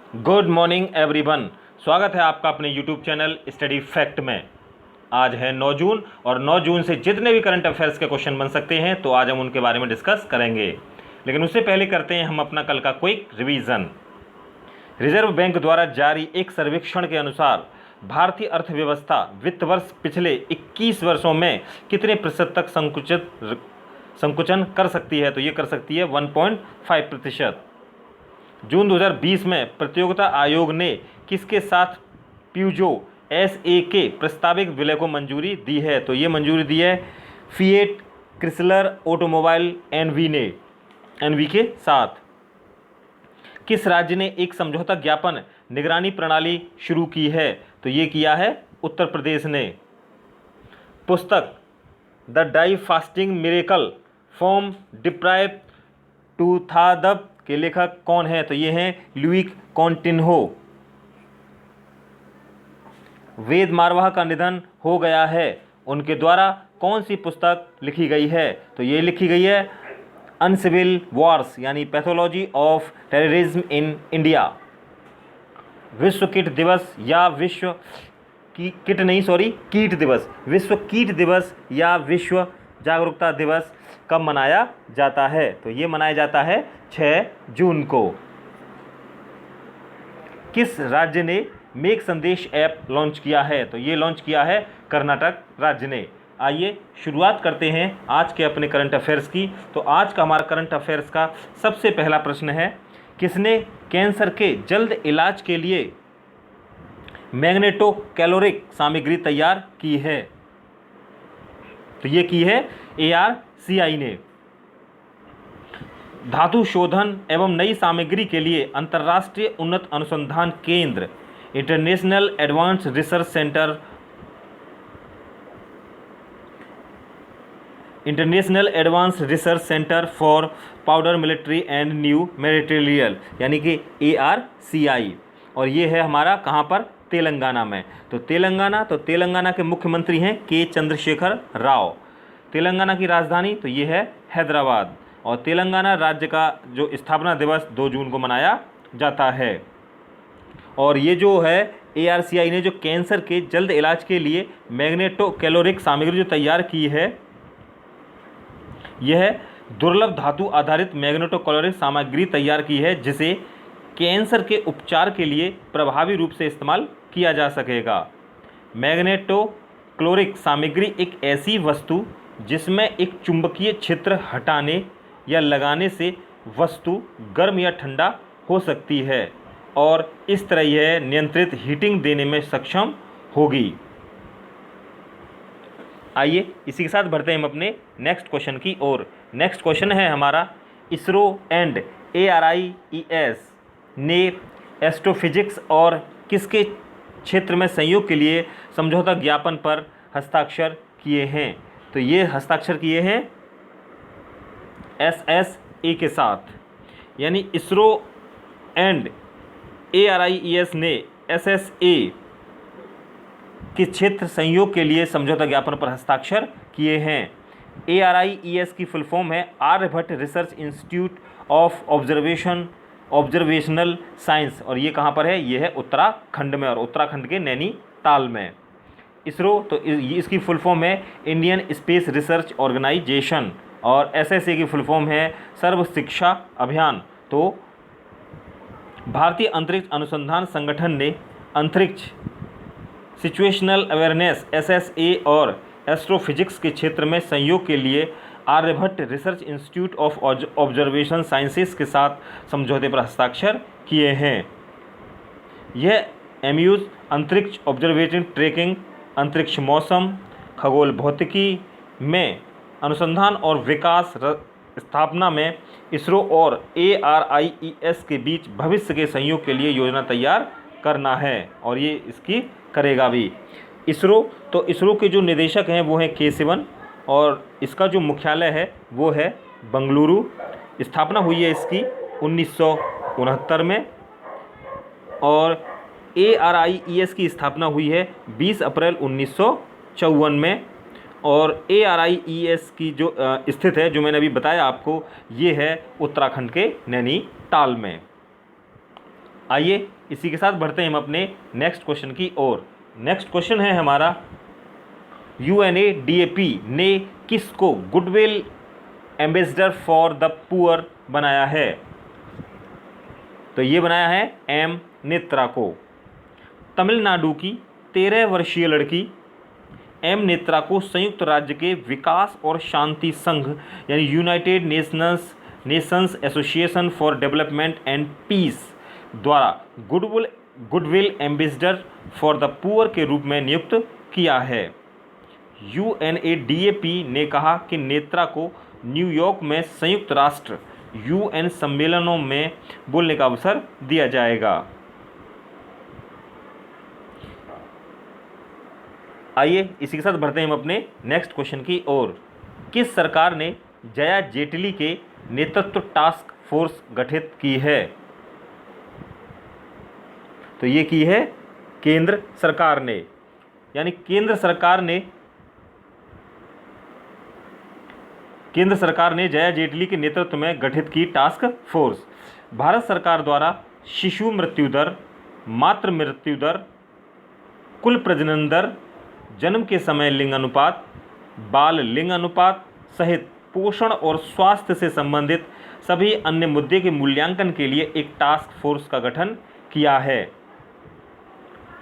Good morning everyone. स्वागत है आपका अपने यूट्यूब चैनल स्टडी फैक्ट में। आज है 9 जून और 9 जून से जितने भी करंट अफेयर्स के क्वेश्चन बन सकते हैं तो आज हम उनके बारे में डिस्कस करेंगे। लेकिन उससे पहले करते हैं हम अपना कल का क्विक रिवीजन। रिजर्व बैंक द्वारा जारी एक सर्वेक्षण के अनुसार भारतीय अर्थव्यवस्था वित्त वर्ष पिछले 21 वर्षों में कितने प्रतिशत तक संकुचन कर सकती है? तो ये कर सकती है 1.5%। जून 2020 में प्रतियोगिता आयोग ने किसके साथ प्यूजो SA के प्रस्तावित विलय को मंजूरी दी है? तो ये मंजूरी दी है फिएट क्रिसलर ऑटोमोबाइल एनवी के साथ। किस राज्य ने एक समझौता ज्ञापन निगरानी प्रणाली शुरू की है? तो ये किया है उत्तर प्रदेश ने। पुस्तक the die fasting miracle from deprived to थादब के लेखक कौन है? तो ये हैं लुइक कॉन्टिन्हो। वेद मारवाह का निधन हो गया है, उनके द्वारा कौन सी पुस्तक लिखी गई है? तो ये लिखी गई है अनसिविल वॉर्स यानी pathology of terrorism in India. विश्व कीट दिवस या विश्व कीट दिवस या विश्व जागरूकता दिवस कब मनाया जाता है? तो ये मनाया जाता है 6 जून को। किस राज्य ने मेक संदेश ऐप लॉन्च किया है? तो ये लॉन्च किया है कर्नाटक राज्य ने। आइए शुरुआत करते हैं आज के अपने करंट अफेयर्स की। तो आज का हमारा करंट अफेयर्स का सबसे पहला प्रश्न है, किसने कैंसर के जल्द इलाज के लिए मैग्नेटो कैलोरिक सामग्री तैयार की है? तो ये की है ARCI ने। धातु शोधन एवं नई सामग्री के लिए अंतर्राष्ट्रीय उन्नत अनुसंधान केंद्र international advance research centre for powder military and new material यानी कि ARCI, और ये है हमारा कहाँ पर? तेलंगाना में। तो तेलंगाना के मुख्यमंत्री हैं के चंद्रशेखर राव। तेलंगाना की राजधानी तो ये है हैदराबाद, और तेलंगाना राज्य का जो स्थापना दिवस 2 जून को मनाया जाता है। और ये जो है ARCI ने जो कैंसर के जल्द इलाज के लिए मैग्नेटो कैलोरिक सामग्री जो तैयार की है, यह दुर्लभ धातु आधारित मैग्नेटो कैलोरिक सामग्री तैयार की है जिसे कैंसर के उपचार के लिए प्रभावी रूप से इस्तेमाल किया जा सकेगा। मैग्नेटो क्लोरिक सामग्री एक ऐसी वस्तु जिसमें एक चुंबकीय क्षेत्र हटाने या लगाने से वस्तु गर्म या ठंडा हो सकती है और इस तरह यह नियंत्रित हीटिंग देने में सक्षम होगी। आइए इसी के साथ बढ़ते हैं हम अपने नेक्स्ट क्वेश्चन की ओर। नेक्स्ट क्वेश्चन है हमारा, इसरो एंड ARIES ने एस्ट्रोफिजिक्स और किसके क्षेत्र में सहयोग के लिए समझौता ज्ञापन पर हस्ताक्षर किए हैं? तो ये हस्ताक्षर किए हैं SSA के साथ, यानी इसरो एंड ARIES ने SSA के क्षेत्र संयोग के लिए समझौता ज्ञापन पर हस्ताक्षर किए हैं। ARIES की फुल फॉर्म है Aryabhatta research institute of observational science, और ये कहाँ पर है? ये है उत्तराखंड में, और उत्तराखंड के नैनीताल में। इसरो तो इसकी फुल फॉर्म है इंडियन स्पेस रिसर्च ऑर्गेनाइजेशन, और SSA की फुल फॉर्म है सर्व शिक्षा अभियान। तो भारतीय अंतरिक्ष अनुसंधान संगठन ने अंतरिक्ष सिचुएशनल अवेयरनेस SSA और एस्ट्रोफिजिक्स के क्षेत्र में सहयोग के लिए Aryabhatta research institute of observation sciences के साथ समझौते पर हस्ताक्षर किए हैं। यह MUs अंतरिक्ष ऑब्जर्वेशन ट्रैकिंग, अंतरिक्ष मौसम, खगोल भौतिकी में अनुसंधान और विकास स्थापना में इसरो और ARIES के बीच भविष्य के सहयोग के लिए योजना तैयार करना है, और ये इसकी करेगा भी। इसरो के जो निदेशक हैं वो हैं के सिवन, और इसका जो मुख्यालय है वो है बंगलुरु। स्थापना हुई है इसकी 1969 में, और ARIES की स्थापना हुई है 20 अप्रैल 1954 में, और ARIES की जो स्थित है, जो मैंने अभी बताया आपको, ये है उत्तराखंड के नैनीताल में। आइए इसी के साथ बढ़ते हैं हम अपने नेक्स्ट क्वेश्चन की ओर। नेक्स्ट क्वेश्चन है हमारा, UNADAP ने किसको goodwill ambassador for the poor बनाया है? तो ये बनाया है एम नेत्रा को। तमिलनाडु की 13 वर्षीय लड़की एम नेत्रा को संयुक्त राज्य के विकास और शांति संघ यानी United Nations association for development and peace द्वारा goodwill ambassador for the poor के रूप में नियुक्त किया है। UNADAP ने कहा कि नेत्रा को न्यूयॉर्क में संयुक्त राष्ट्र UN सम्मेलनों में बोलने का अवसर दिया जाएगा। आइए इसी के साथ बढ़ते हैं हम अपने नेक्स्ट क्वेश्चन की ओर। किस सरकार ने जया जेटली के नेतृत्व टास्क फोर्स गठित की है? तो ये की है केंद्र सरकार ने, यानी केंद्र सरकार ने जया जेटली के नेतृत्व में गठित की टास्क फोर्स। भारत सरकार द्वारा शिशु मृत्यु दर, मातृ मृत्यु दर, कुल प्रजनन दर, जन्म के समय लिंग अनुपात, बाल लिंग अनुपात सहित पोषण और स्वास्थ्य से संबंधित सभी अन्य मुद्दे के मूल्यांकन के लिए एक टास्क फोर्स का गठन किया है।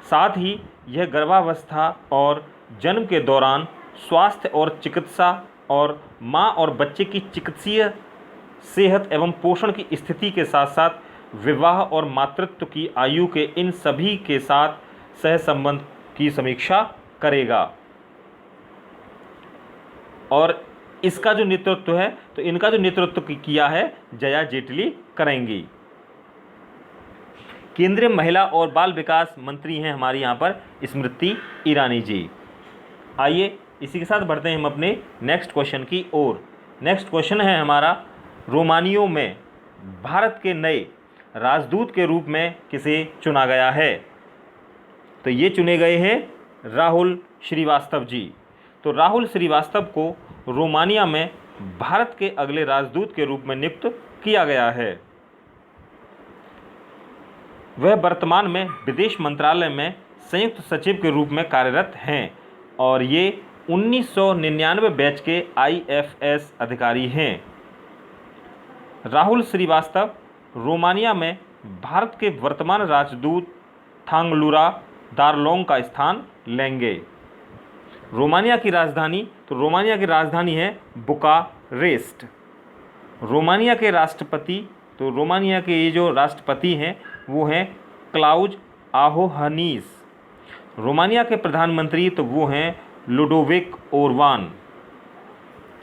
साथ ही यह गर्भावस्था और जन्म के दौरान स्वास्थ्य और चिकित्सा और माँ और बच्चे की चिकित्सीय सेहत एवं पोषण की स्थिति के साथ साथ विवाह और मातृत्व की आयु के इन सभी के साथ सहसंबंध की समीक्षा करेगा। और इसका जो नेतृत्व है, तो इनका जो नेतृत्व किया है जया जेटली करेंगी। केंद्रीय महिला और बाल विकास मंत्री हैं हमारी यहाँ पर स्मृति ईरानी जी। आइए इसी के साथ बढ़ते हैं हम अपने नेक्स्ट क्वेश्चन की ओर। नेक्स्ट क्वेश्चन है हमारा, रोमानिया में भारत के नए राजदूत के रूप में किसे चुना गया है? तो ये चुने गए हैं राहुल श्रीवास्तव जी। तो राहुल श्रीवास्तव को रोमानिया में भारत के अगले राजदूत के रूप में नियुक्त किया गया है। वह वर्तमान में विदेश मंत्रालय में संयुक्त सचिव के रूप में कार्यरत हैं और ये 1999 बैच के IFS अधिकारी हैं। राहुल श्रीवास्तव रोमानिया में भारत के वर्तमान राजदूत थांगलुरा दारलोंग का स्थान लेंगे। रोमानिया की राजधानी है बुकारेस्ट। रोमानिया के ये जो राष्ट्रपति हैं वो हैं क्लाउज आहोहनीस। रोमानिया के प्रधानमंत्री तो वो हैं लुडोविक ओरबान।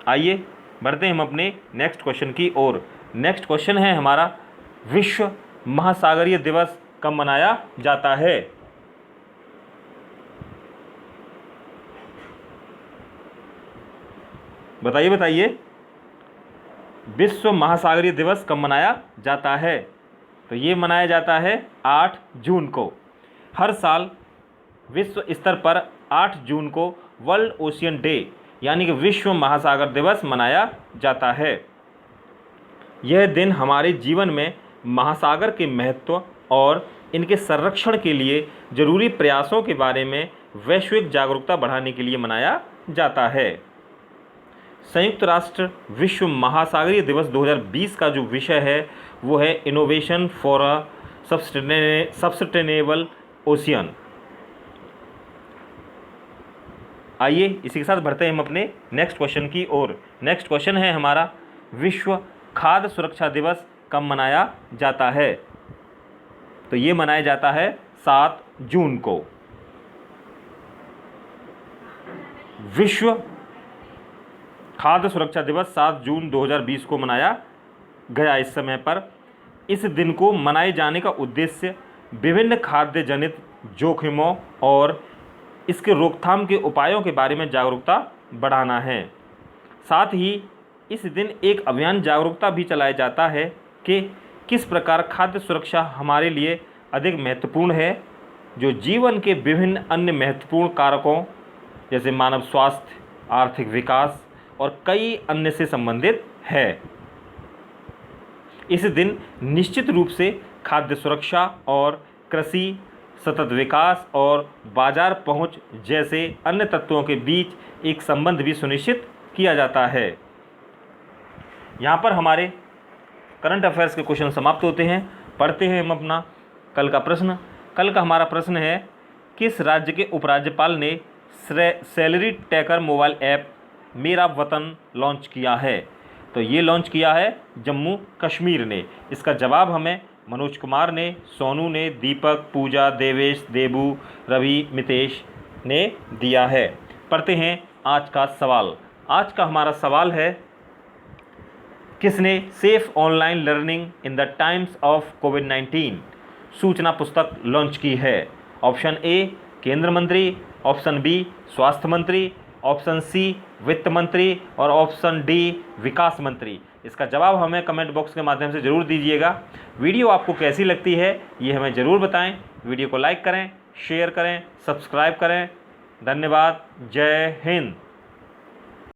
आइए बढ़ते हैं हम अपने नेक्स्ट क्वेश्चन की ओर। नेक्स्ट क्वेश्चन है हमारा, विश्व महासागरीय दिवस कब मनाया जाता है? बताइए विश्व महासागरीय दिवस कब मनाया जाता है? तो ये मनाया जाता है 8 जून को। हर साल विश्व स्तर पर 8 जून को वर्ल्ड ओशियन डे यानी कि विश्व महासागर दिवस मनाया जाता है। यह दिन हमारे जीवन में महासागर के महत्व और इनके संरक्षण के लिए जरूरी प्रयासों के बारे में वैश्विक जागरूकता बढ़ाने के लिए मनाया जाता है। संयुक्त राष्ट्र विश्व महासागरीय दिवस 2020 का जो विषय है वो है innovation for a sustainable ocean. आइए इसी के साथ बढ़ते हैं हम अपने नेक्स्ट क्वेश्चन की ओर। नेक्स्ट क्वेश्चन है हमारा, विश्व खाद्य सुरक्षा दिवस कब मनाया जाता है? तो ये मनाया जाता है 7 जून को। विश्व खाद्य सुरक्षा दिवस 7 जून 2020 को मनाया गया। इस समय पर इस दिन को मनाए जाने का उद्देश्य विभिन्न खाद्य जनित जोखिमों और इसके रोकथाम के उपायों के बारे में जागरूकता बढ़ाना है। साथ ही इस दिन एक अभियान जागरूकता भी चलाया जाता है कि किस प्रकार खाद्य सुरक्षा हमारे लिए अधिक महत्वपूर्ण है, जो जीवन के विभिन्न अन्य महत्वपूर्ण कारकों जैसे मानव स्वास्थ्य, आर्थिक विकास और कई अन्य से संबंधित है। इस दिन निश्चित रूप से खाद्य सुरक्षा और कृषि, सतत विकास और बाजार पहुंच जैसे अन्य तत्वों के बीच एक संबंध भी सुनिश्चित किया जाता है। यहाँ पर हमारे करंट अफेयर्स के क्वेश्चन समाप्त होते हैं। पढ़ते हैं हम अपना कल का प्रश्न। कल का हमारा प्रश्न है, किस राज्य के उपराज्यपाल ने सैलरी ट्रैकर मोबाइल ऐप मेरा वतन लॉन्च किया है? तो ये लॉन्च किया है जम्मू कश्मीर ने। इसका जवाब हमें मनोज कुमार ने, सोनू ने, दीपक, पूजा, देवेश, देबू, रवि, मितेश ने दिया है। पढ़ते हैं आज का सवाल। आज का हमारा सवाल है, किसने safe online learning in the times of कोविड-19 सूचना पुस्तक लॉन्च की है? ऑप्शन ए केंद्र मंत्री, ऑप्शन बी स्वास्थ्य मंत्री, ऑप्शन सी वित्त मंत्री और ऑप्शन डी विकास मंत्री। इसका जवाब हमें कमेंट बॉक्स के माध्यम से ज़रूर दीजिएगा। वीडियो आपको कैसी लगती है ये हमें ज़रूर बताएं। वीडियो को लाइक करें, शेयर करें, सब्सक्राइब करें। धन्यवाद। जय हिंद।